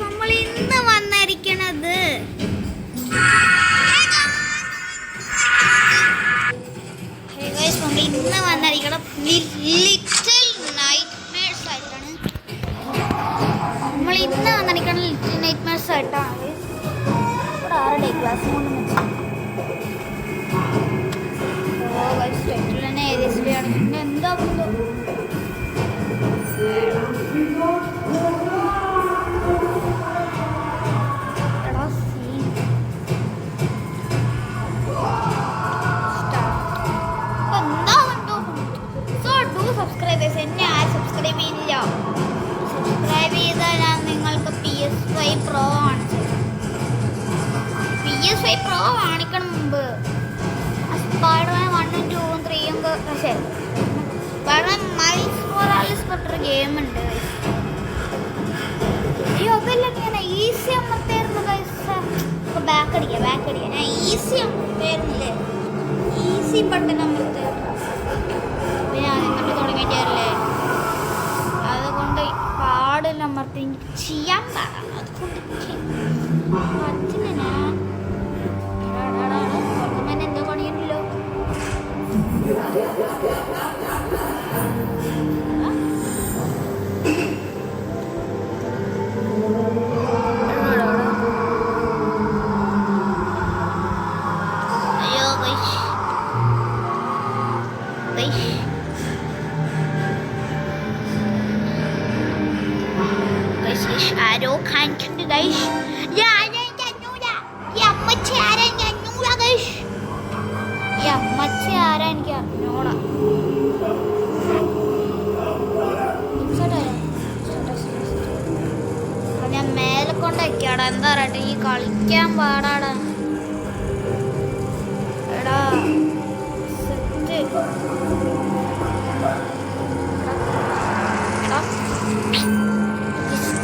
നമ്മൾ ഇന്ന് വന്നിരിക്കണത് ലിറ്റിൽ നൈറ്റ്മെയർസ് ആയിട്ടാണ്. നമ്മൾ ഇന്ന് വന്നിരിക്കണം ലിറ്റിൽ നൈറ്റ്മെയർസ് ആയിട്ടാണ്. ഇവിടെ 6 ക്ലാസ് കൊണ്ട് തന്നെ ഏകദേശം പിന്നെ എന്താ എന്നെ ആരും സബ്സ്ക്രൈബ് ചെയ്യില്ല. സബ്സ്ക്രൈബ് ചെയ്താൽ ഞാൻ നിങ്ങൾക്ക് PS5 Pro കാണിച്ചു. PS5 Pro കാണിക്കണം മുമ്പ് സ്പൈഡർമാൻ 1, 2, 3 പക്ഷേ സ്പൈഡർമാൻ മൈൽസ് മൊറാലിസ് പറഞ്ഞൊരു ഗെയിം ഉണ്ട്. അയ്യോ അതെല്ലാം ഇങ്ങനെ ഈസി അമർത്തായിരുന്നു. ബാക്ക് അടിക്കുക ഞാൻ ഈസി അമർത്തായിരുന്നില്ലേ, ഈസി ബട്ടൺ അമർത്തായിരുന്നു. ഞാൻ ഇങ്ങോട്ട് തുടങ്ങിയിട്ടല്ലേ, അതുകൊണ്ട് പാടില്ല അമർത്തി ചെയ്യാൻ പാടാണ്. അതുകൊണ്ട് പറ്റുന്ന തുറക്കുമ്പോൾ എന്തോ പണിയുണ്ടല്ലോ. Shadow കണ്ടിട്ടുണ്ട് ഗൈസ്. ഈ അമ്മച്ചി ആരാ എനിക്ക് അഞ്ഞൂടാ ഗൈസ്. ഈ അമ്മച്ചി ആരാ എനിക്ക് അറിഞ്ഞൂടാ. ഞാൻ മേലെ കൊണ്ടൊക്കെയാടാ. എന്താ പറയട്ടെ, ഈ കളിക്കാൻ പാടാടാ. എടാ സെറ്റ്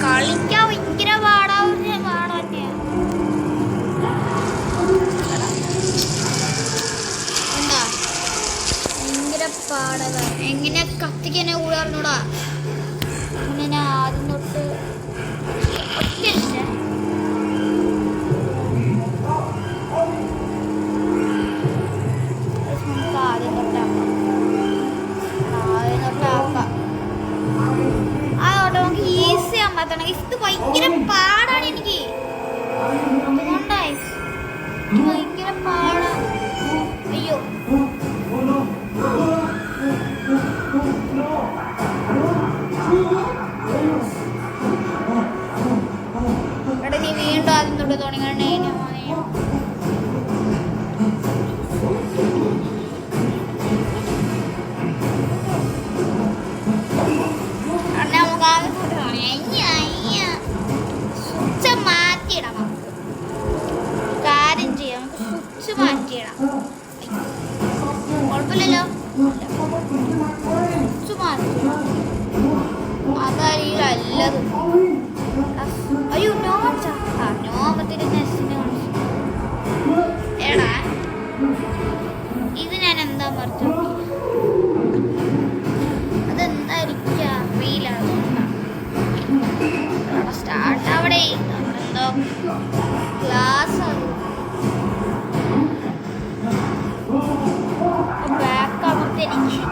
കളിക്കാൻ ഭയങ്കര പാടാവുന്ന പാടാ തന്നെയാണ്. എന്താ ഭയങ്കര പാടക. എങ്ങനെ കത്തിക്കന്നെ കൂടെ അറിഞ്ഞൂടാ. ഇങ്ങനെ ആദ്യം തൊട്ട് നമുക്ക് ആദ്യം തൊട്ടാക്കാം. നമുക്ക് ഈസി ആകുമ്പോഴത്തേക്ക് ഇത് ഭയങ്കര പാടാണ് എനിക്ക്. അതുകൊണ്ടായി ഭയങ്കര പാടാ. അയ്യോ എടാ നീ വീണ്ടും ആദ്യം തൊട്ട് തുടങ്ങണേ. കാര്യം ചെയ്യാം, സ്വിച്ച് മാറ്റിയിടാം. കുഴപ്പമില്ലല്ലോ, സ്വിച്ച് മാറ്റിയിടാം. അതായിരിക്കും നല്ലത്. അയ്യോ നോമത്തിന് നെസ്സിനെ കാണിച്ചു. എടാ ഇത് ഞാൻ എന്താ മറിച്ചു, അതെന്തായിരിക്കും അറിയില്ല. സ്റ്റാർട്ട് അവിടെ എന്തോ ക്ലാസ് ബാക്ക് അമർത്തിരിക്കും.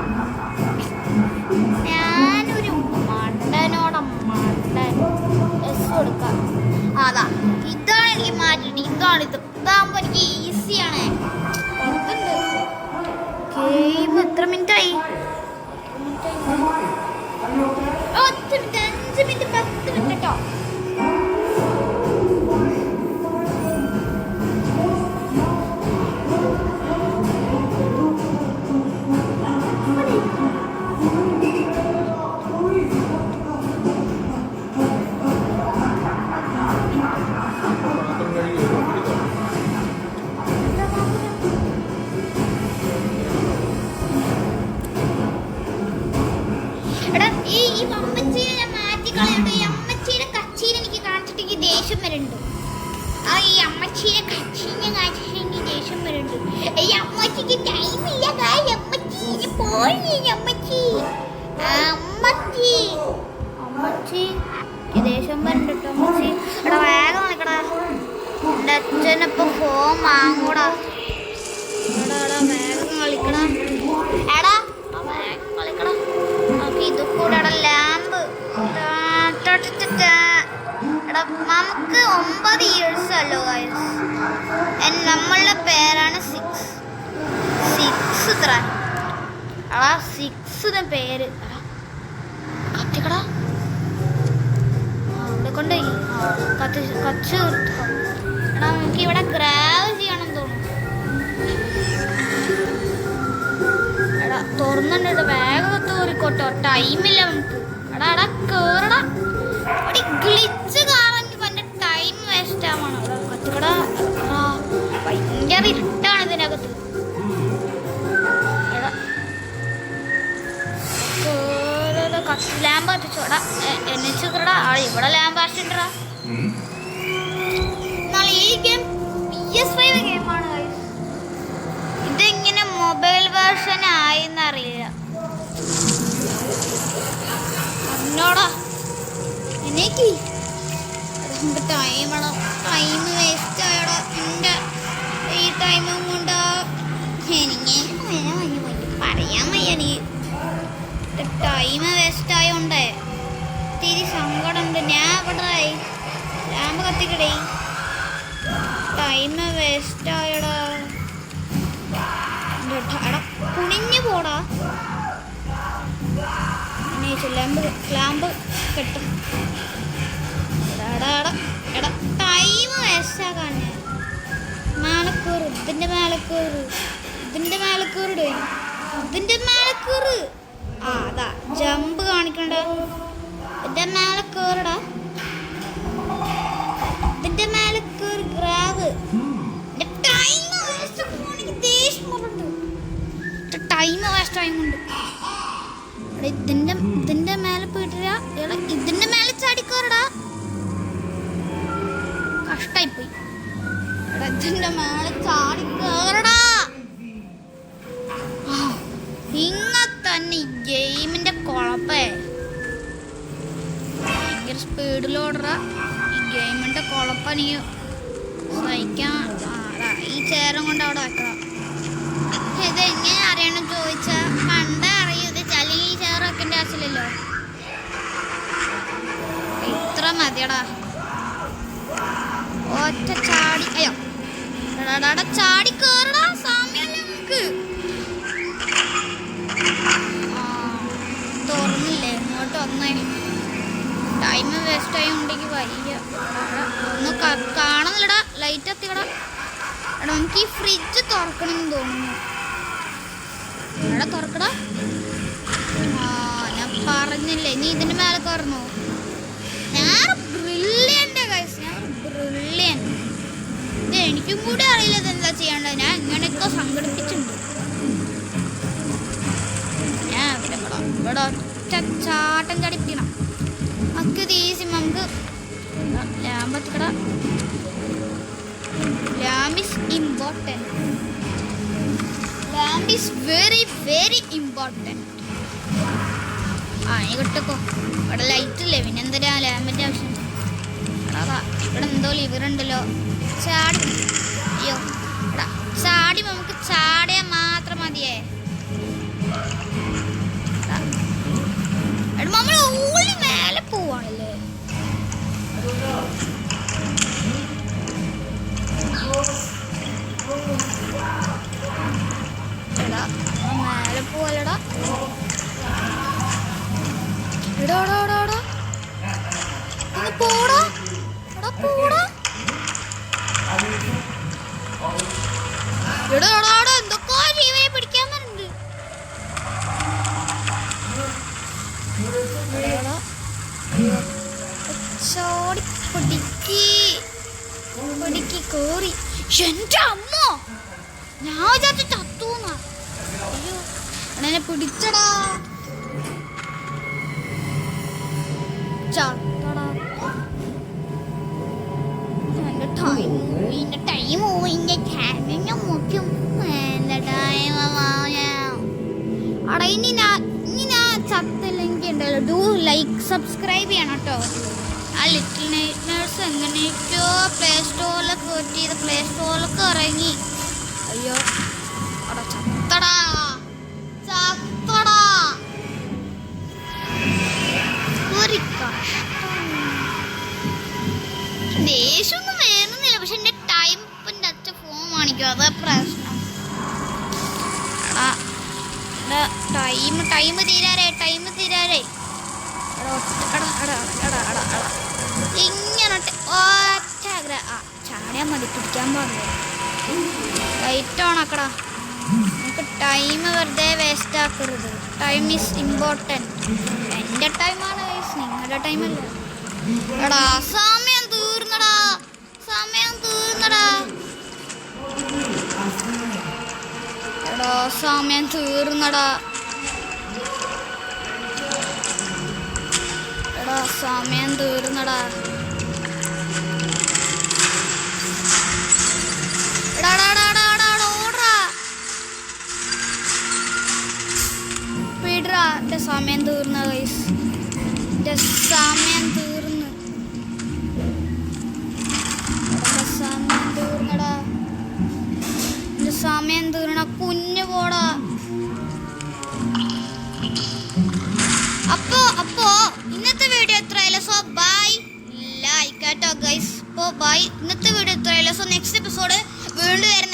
ഞാനൊരു മണ്ടൻ എസ് കൊടുക്കാം. അതാ ഇതാണ് എനിക്ക് മാറ്റിട്ട്. ഇതാകുമ്പോ എനിക്ക് ഈസിയാണ്. ഗെയിം എത്ര മിനിറ്റായി? 10 മിനിറ്റ്, 5 മിനിറ്റ്, 10 മിനിറ്റ് കേട്ടോ. ഈ അമ്മച്ചീനെ ഞാൻ മാറ്റി കളയട്ടോ. ഈ അമ്മച്ചീനെ കച്ചീനെ എനിക്ക് കാണിച്ചിട്ട് എനിക്ക് ദേഷ്യം വരുന്നുണ്ട്. ഈ അമ്മച്ചീനെ കച്ചീനെ കാണിച്ചിട്ട് എനിക്ക് ദേഷ്യം വരുന്നുണ്ട്. ഈ അമ്മച്ചിക്ക് ടൈമില്ല. അമ്മച്ചി പോയി. അമ്മച്ചി ദേഷ്യം വരുന്നുണ്ട് കേട്ടോ. അമ്മച്ചി എൻ്റെ അച്ഛനിപ്പോ ഫോൺ വാങ്ങൂടാ. വേഗം കളിക്കണം എടാ, വേഗം കളിക്കണം. നമുക്ക് ഇത് കൂടെ ലാമ്പ് എടാ. നമുക്ക് 9 years അല്ലോ ഗൈസ്. നമ്മളുടെ പേരാണ് 6 ഇത്ര എടാ. 6 പേര് കത്തിക്കടാ. അവിടെ കൊണ്ടുപോയി കച്ച് എടാ. നമുക്ക് ഇവിടെ ഗ്രാവ് ചെയ്യണം തോന്നുന്നു. എടാ തുറന്നിട്ട് വേഗം തോറിക്കോട്ടോ, ടൈമില്ല നമുക്ക്. എടാ എടാ കേറടാ. അവിടെ ഗ്ലിച്ച് കാണാൻ എൻ്റെ ടൈം വേസ്റ്റ് ആവണം. ഇവിടെ കത്തിക്കടാ. ഭയങ്കര ഇരുട്ടാണ് ഇതിനകത്ത്. എടാ ലാമ്പ് കത്തിച്ചോടാ. എന്നിച്ചടാ. ഇവിടെ ലാമ്പ് ആവശ്യണ്ടാ. ഈ ഗെയിം PS5 ഗെയിമാണ്. ഇതെങ്ങനെ മൊബൈൽ വേർഷൻ ആയെന്നറിയില്ല. എന്നോടാ എനിക്ക് ടൈം വേസ്റ്റ് ആയടാ. എൻ്റെ ഈ ടൈമും കൊണ്ട് എനിക്ക് പറയാൻ വയ്യ. നീ ടൈം വേസ്റ്റ് ആയോണ്ടേ തിരി സങ്കടമുണ്ട്. ഞാൻ ഇവിടെ ലാമ്പ് കത്തിക്കടേ. ടൈം വേസ്റ്റ് ആയടാ. എടാ കുണിഞ്ഞു പോടാ. ലാമ്പ് കെട്ടും. എടാ ടൈം വേസ്റ്റ് ആക്കാൻ മേലക്കൂറ്. ഇതിൻ്റെ മേലക്കൂറ്. അതാ ജമ്പ് കാണിക്കണ്ട. ഇതിൻ്റെ മേലക്കൂറടാ. ഇതിൻ്റെ മേലക്കൂറ് ഗ്രാവ്. Time waste ടൈമുണ്ട്. ഇതിന്റെ മേലെ പോയിട്ടില്ല. ഇതിന്റെ മേലെ ചാടിക്കോറടാ. കഷ്ടായിപ്പോയി. ഇതിന്റെ മേലെ ചാടിക്കോറടാ. തന്നെ ഈ ഗെയിമിന്റെ കുഴപ്പേ. ഭയങ്കര സ്പീഡിലോടറാ. ഈ ഗെയിമിന്റെ കുഴപ്പം എനിക്ക് സഹിക്കാൻ. ഈ ചേരം കൊണ്ട് അവിടെ വെക്കണം. ഇതെങ്ങനെ അറിയണം ചോദിച്ചാ കണ്ട അറിയും. അല്ലെങ്കിൽ ഈ ചേർ വെക്കേണ്ട ആവശ്യമില്ലല്ലോ. ഇത്ര മതിയടാ. ഒറ്റ ചാടി. അയ്യോ ചാടി കേറടാ. സമയല്ലേ നമുക്ക്. തുറന്നില്ലേ ഇങ്ങോട്ട് വന്നേ. ടൈം വേസ്റ്റ് ആയി ഉണ്ടെങ്കിൽ വയ്യ. ഒന്ന് കാണുന്നില്ലടാ. ലൈറ്റ് എത്തിക്കടാ. എടാ നമുക്ക് ഈ ഫ്രിഡ്ജ് തുറക്കണമെന്ന് തോന്നുന്നു. എടാ തുറക്കടാ. ഞാൻ പറഞ്ഞില്ലേ നീ ഇതിന്റെ മേലെ കയറുന്നു. ഞാൻ ബ്രില്യൻ്റ് ഗൈസ്. ഇത് എനിക്കും കൂടി അറിയില്ല ഇതെന്താ ചെയ്യേണ്ടത്. ഞാൻ ഇങ്ങനെയൊക്കെ സംഘടിപ്പിച്ചിട്ടുണ്ട്. ഞാൻ ഇവിടെ ഒറ്റ ചാട്ടം ചടിപ്പിക്കണം. നമുക്ക് ഇത് ഈസി. നമുക്ക് lamp എത്തിക്കടാ. lamp is important. Lamp is very very important. നീ കിട്ടക്കോ. ഇവിടെ ലൈറ്റ് ഇല്ലേ പിന്നെ എന്തിനാ ലാമ്പിൻ്റെ ആവശ്യം. അതാ ഇവിടെ എന്തോ ലിവറുണ്ടല്ലോ. ചാടി. അയ്യോ എടാ ചാടി. നമുക്ക് ചാടിയാൽ മാത്രം മതിയേ. നമ്മൾ ഊളി മേലെ പോവാണല്ലേ. എടാ മേലെ പോവല്ലടാ. എടാടാടാടാ പോടാ. എടാ പോടാ. എടാടാടാ എന്തൊക്കെ ജീവനെ പിടിക്കാൻ വരുന്നുണ്ട്. ചോടി പൊടിക്ക് കോറി. എന്റെ അമ്മ ഞാൻ വിചാരിച്ചു ചത്തൂന്ന. അയ്യോ എന്നെ പിടിച്ചടാ. ചത്തടാ. എന്റെ ടൈം മുഖ്യം. എന്റെ ടൈം അടാ. ഇനി ഞാൻ ചത്തില്ലെങ്കിൽ ഉണ്ടല്ലോ. ഡു ലൈക്ക് സബ്സ്ക്രൈബ് ചെയ്യണം കേട്ടോ. ആ ലിറ്റിൽ നൈറ്റ്മേഴ്സ് എങ്ങനെയൊക്കെയോ പ്ലേ സ്റ്റോറിലൊക്കെ പറ്റിയത് പ്ലേ സ്റ്റോറിലൊക്കെ ഇറങ്ങി. അയ്യോ അവിടെ ചത്തടാ ചത്തടാ. ഒരു ദേഷ്യമൊന്നും വരുന്നില്ല, പക്ഷെ എൻ്റെ ടൈം ഇപ്പം അച്ഛ ഫോൺ കാണിക്കും, അതാ പ്രശ്നം. ടൈം തീരാറേ ഇങ്ങനെ ചാടിയാൽ മതി, പിടിക്കാൻ പാടില്ല. ലൈറ്റ് ഓൺ ആക്കടാ, നമുക്ക് ടൈം വെറുതെ വേസ്റ്റ് ആക്കരുത്. Time is important. എൻ്റെ ടൈമാണ് ഗൈസ്, നിങ്ങളുടെ ടൈമല്ല. എടാ സമയം തീർന്നടാ. എടാ സമയം തീർന്നടാ. എടാ എൻ്റെ സമയം തീർന്ന ഗൈസ്, എൻ്റെ സമയം തീർന്ന കുഞ്ഞു പോടാ. അപ്പോ ഇന്നത്തെ വീഡിയോ എത്രയായാലും സോ ബൈ. ലൈക്ക് കേട്ടോ ഗൈസ്. ബൈ. ഇന്നത്തെ വീഡിയോ എത്രയായാലും സോ നെക്സ്റ്റ് എപ്പിസോഡ് വീണ്ടും വരുന്ന